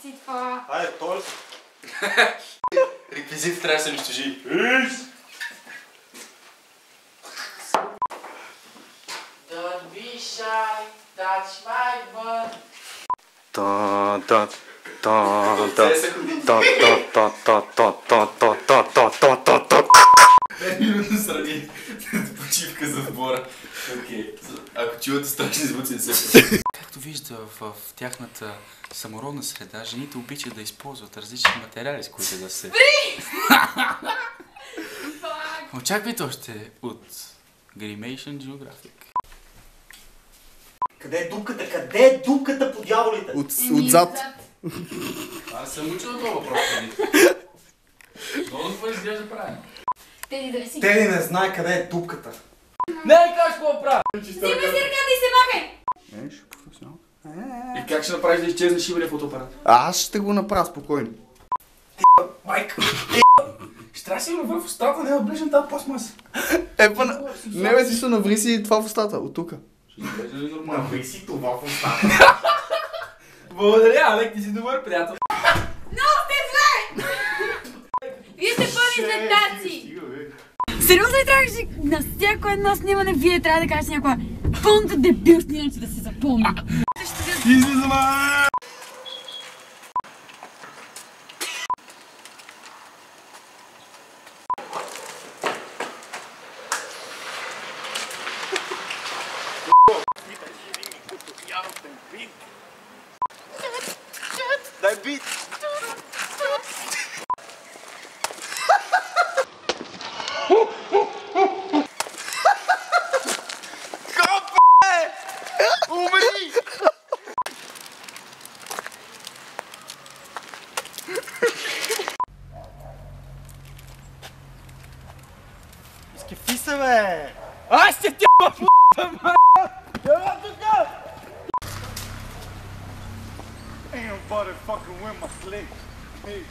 си това? Айде, той. Реквизит трябва да се унищожи. Don't be shy, touch my butt. Минутно сради почивка за сбора. Ако чувате страшни звуци, не се. Както вижда в тяхната самородна среда, жените обичат да използват различни материали, с които да се... Очаквайте още от Grimation Geographic. Къде е дупката? Къде е дупката по дяволите? Отзад. Аз съм учил това въпрос. Много това изглежда правилно. Теди, дали си? Теди не знае къде е дупката. Не, как ще го правя? Взимай си ръката и се махай! Виж, професионално. И как ще направиш да изчезне шибелия фотоапарат? Аз ще го направя спокойно. Майка! Ще трябва да си го в устата, не оближам тази пластмаса. Не бе, си се наври си това в устата, от тука. Наври си това в устата. Благодаря, Алек, ти си добър приятел. Много сте зле! Вие сте пълни златаци! Сериозно ли трябваше на всяко едно снимане вие трябва да кажете някаква пълната дебилщина, иначе да се запомни? Дай бит! Умри! Изкефи се, бе! Аз ще ти п***а, Ела тука! Ain't nobody fucking with my sling. Hey.